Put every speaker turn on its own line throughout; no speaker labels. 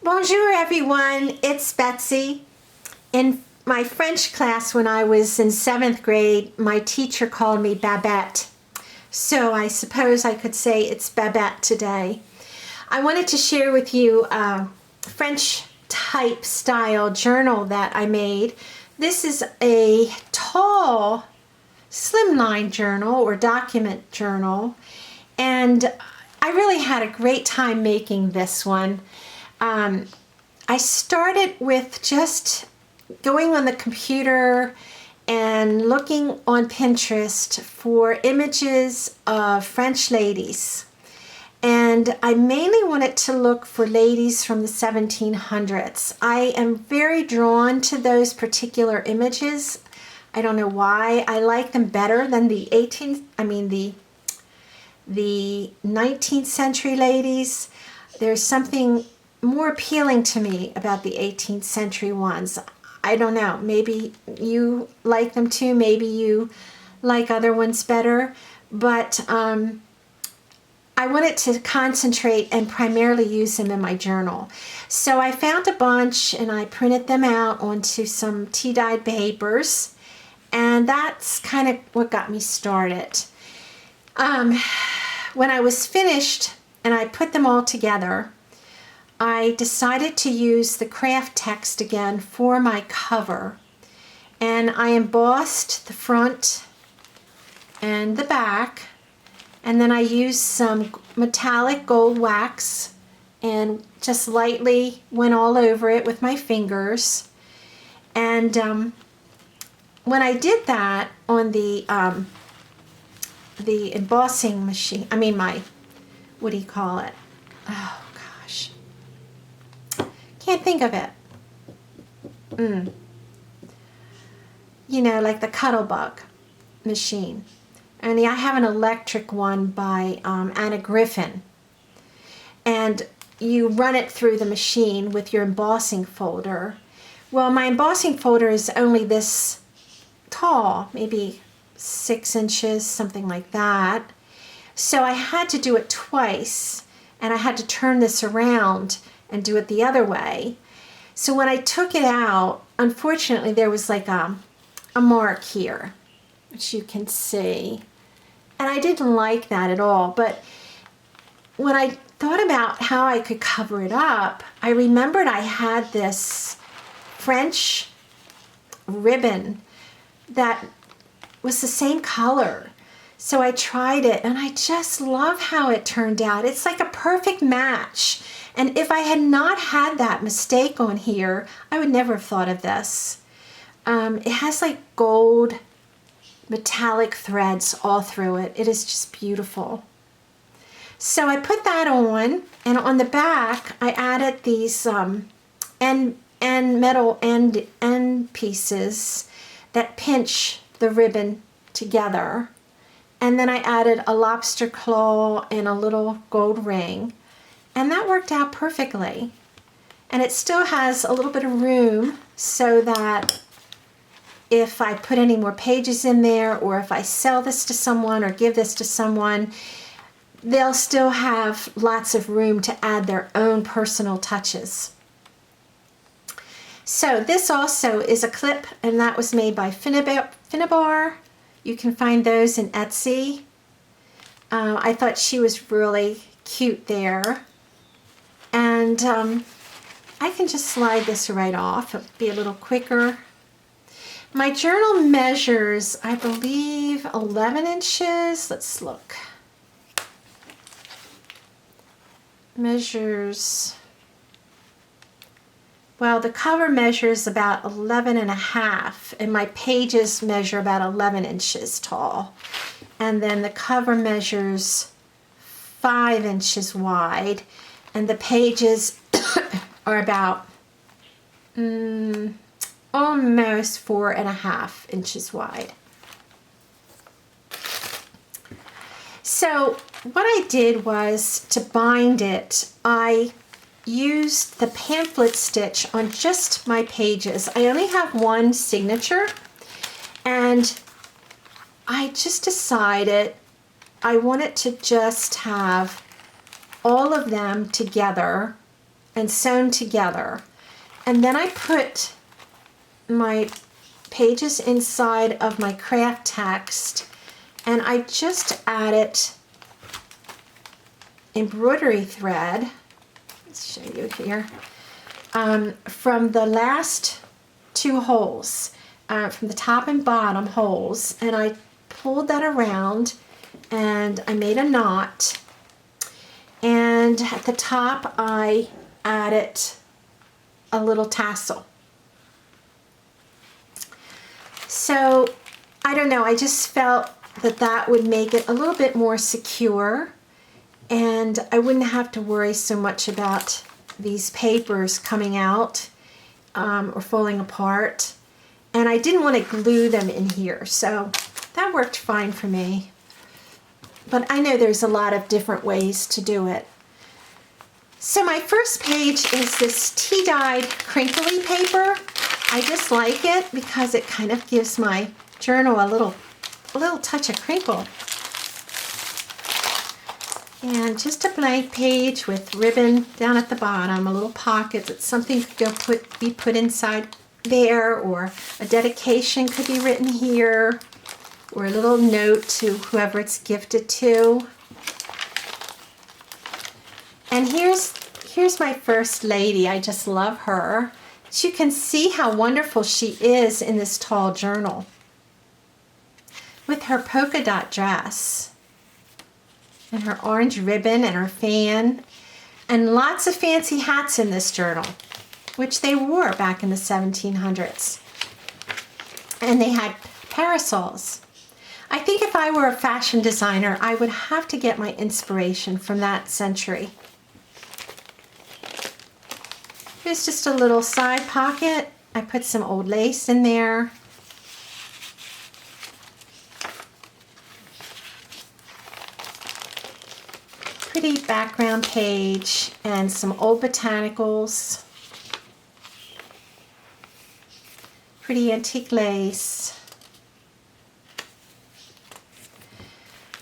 Bonjour everyone, it's Betsy. In my French class when I was in 7th grade, my teacher called me Babette. So I suppose I could say it's Babette today. I wanted to share with you a French type style journal that I made. This is a tall Slimline journal or document journal, and I really had a great time making this one. I started with just going on the computer and looking on Pinterest for images of French ladies. And I mainly wanted to look for ladies from the 1700s. I am very drawn to those particular images. I don't know why. I like them better than the 19th century ladies. There's something more appealing to me about the 18th century ones. I don't know, maybe you like them too, maybe you like other ones better, but I wanted to concentrate and primarily use them in my journal. So I found a bunch and I printed them out onto some tea-dyed papers, and that's kind of what got me started. When I was finished and I put them all together, I decided to use the craft text again for my cover, and I embossed the front and the back, and then I used some metallic gold wax and just lightly went all over it with my fingers. And when I did that on the embossing machine, what do you call it? Oh gosh, can't think of it. You know, like the Cuttlebug machine. Only I have an electric one by Anna Griffin. And you run it through the machine with your embossing folder. Well, my embossing folder is only this tall, maybe 6 inches, something like that. So I had to do it twice, and I had to turn this around and do it the other way. So when I took it out, unfortunately there was like a mark here, which you can see. And I didn't like that at all, but when I thought about how I could cover it up, I remembered I had this French ribbon that was the same color. So I tried it and I just love how it turned out. It's like a perfect match. And if I had not had that mistake on here, I would never have thought of this. It has like gold metallic threads all through it. It is just beautiful. So I put that on, and on the back I added these metal end pieces that pinch the ribbon together. And then I added a lobster claw and a little gold ring. And that worked out perfectly. And it still has a little bit of room so that if I put any more pages in there, or if I sell this to someone or give this to someone, they'll still have lots of room to add their own personal touches. So this also is a clip, and that was made by Finnabar. You can find those in Etsy. I thought she was really cute there. And I can just slide this right off. It'll be a little quicker. My journal measures, I believe, 11 inches. Let's look. Measures, well, the cover measures about 11 and a half, and my pages measure about 11 inches tall. And then the cover measures 5 inches wide, and the pages are about almost 4.5 inches wide. So what I did was, to bind it, I used the pamphlet stitch on just my pages. I only have one signature, and I just decided I wanted to just have all of them together and sewn together. And then I put my pages inside of my craft text, and I just added embroidery thread. Let's show you here. From the last two holes, from the top and bottom holes, and I pulled that around and I made a knot, and at the top I added a little tassel. So I don't know, I just felt that that would make it a little bit more secure, and I wouldn't have to worry so much about these papers coming out or falling apart. And I didn't want to glue them in here, so that worked fine for me. But I know there's a lot of different ways to do it. So my first page is this tea-dyed crinkly paper. I just like it because it kind of gives my journal a little touch of crinkle. And just a blank page with ribbon down at the bottom, a little pocket that something could be put inside there, or a dedication could be written here, or a little note to whoever it's gifted to. And here's my first lady. I just love her. So you can see how wonderful she is in this tall journal with her polka dot dress and her orange ribbon and her fan, and lots of fancy hats in this journal, which they wore back in the 1700s. And they had parasols. I think if I were a fashion designer, I would have to get my inspiration from that century. Here's just a little side pocket. I put some old lace in there. Pretty background page and some old botanicals. Pretty antique lace.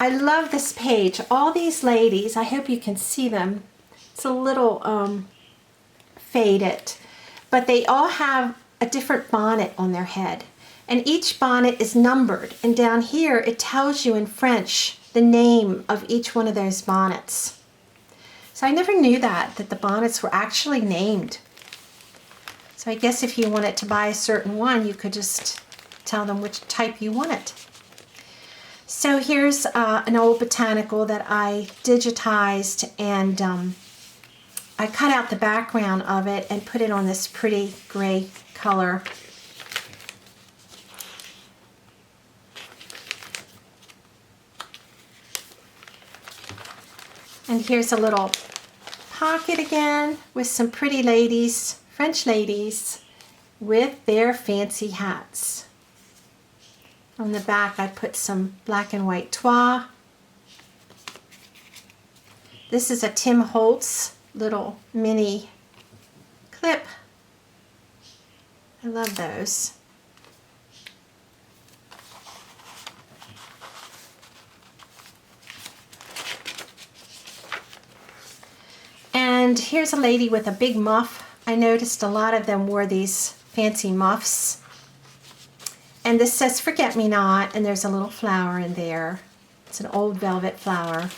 I love this page. All these ladies, I hope you can see them. It's a little faded, but they all have a different bonnet on their head. And each bonnet is numbered. And down here it tells you in French the name of each one of those bonnets. So I never knew that the bonnets were actually named. So I guess if you wanted to buy a certain one, you could just tell them which type you wanted. So here's an old botanical that I digitized, and I cut out the background of it and put it on this pretty gray color. And here's a little pocket again with some pretty ladies, French ladies, with their fancy hats. On the back I put some black and white toile. This is a Tim Holtz little mini clip. I love those. And here's a lady with a big muff. I noticed a lot of them wore these fancy muffs. And this says forget-me-not, and there's a little flower in there. It's an old velvet flower.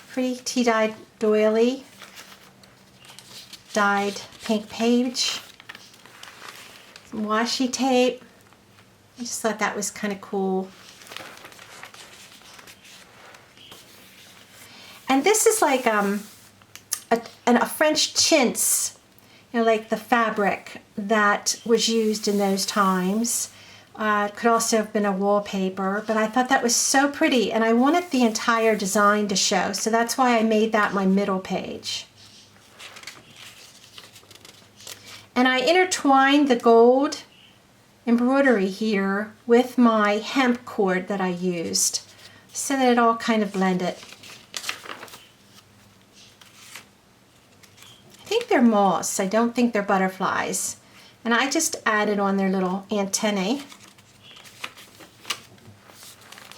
Pretty tea-dyed doily. Dyed pink page. Some washi tape. I just thought that was kind of cool. And this is like a French chintz, you know, like the fabric that was used in those times. It could also have been a wallpaper, but I thought that was so pretty, and I wanted the entire design to show, so that's why I made that my middle page. And I intertwined the gold embroidery here with my hemp cord that I used, so that it all kind of blended. I think they're moths. I don't think they're butterflies. And I just added on their little antennae.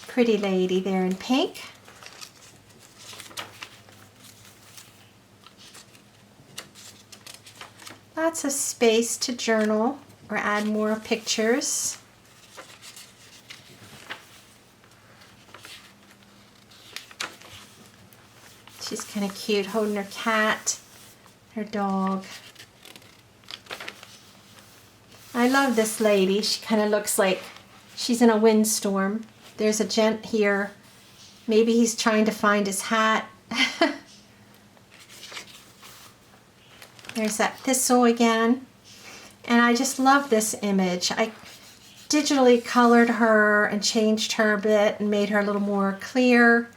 Pretty lady there in pink. lots of space to journal or add more pictures. She's kind of cute, holding her cat, her dog. I love this lady. She kind of looks like she's in a windstorm. There's a gent here. Maybe he's trying to find his hat. There's that thistle again. And I just love this image. I digitally colored her and changed her a bit and made her a little more clear.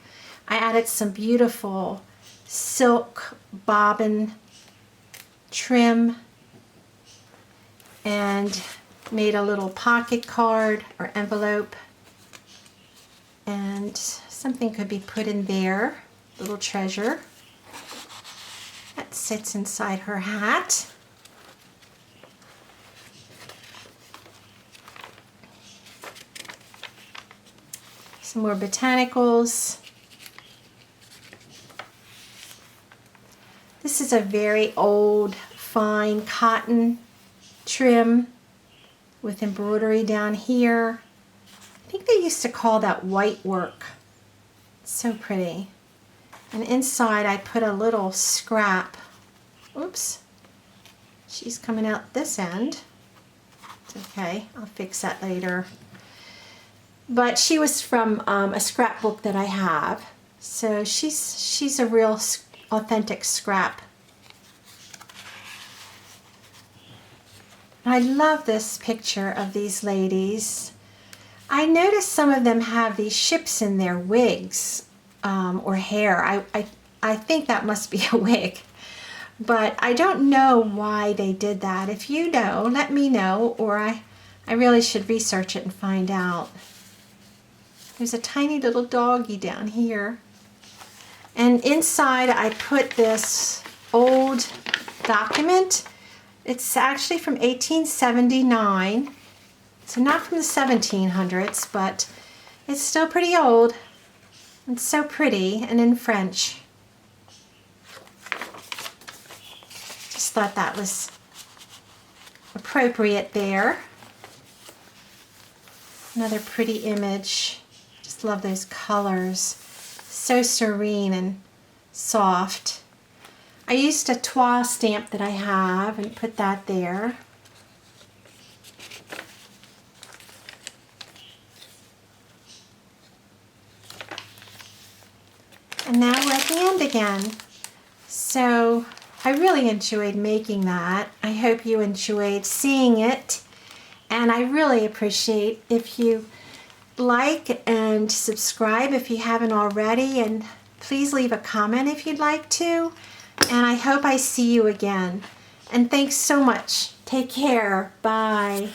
I added some beautiful silk bobbin trim and made a little pocket card or envelope, and something could be put in there, little treasure that sits inside her hat. Some more botanicals. This is a very old, fine cotton trim with embroidery down here. I think they used to call that white work. It's so pretty. And inside I put a little scrap. Oops. She's coming out this end. It's okay, I'll fix that later. But she was from a scrapbook that I have. So she's a real authentic scrap. I love this picture of these ladies. I noticed some of them have these ships in their wigs or hair. I think that must be a wig, but I don't know why they did that. If you know, let me know, or I really should research it and find out. There's a tiny little doggy down here. And inside I put this old document. It's actually from 1879. So not from the 1700s, but it's still pretty old. It's so pretty and in French. Just thought that was appropriate there. Another pretty image. Just love those colors. So serene and soft. I used a Trois stamp that I have and put that there. And now we're at the end again. So I really enjoyed making that. I hope you enjoyed seeing it. And I really appreciate if you like and subscribe if you haven't already. And please leave a comment if you'd like to. And I hope I see you again. And thanks so much. Take care. Bye.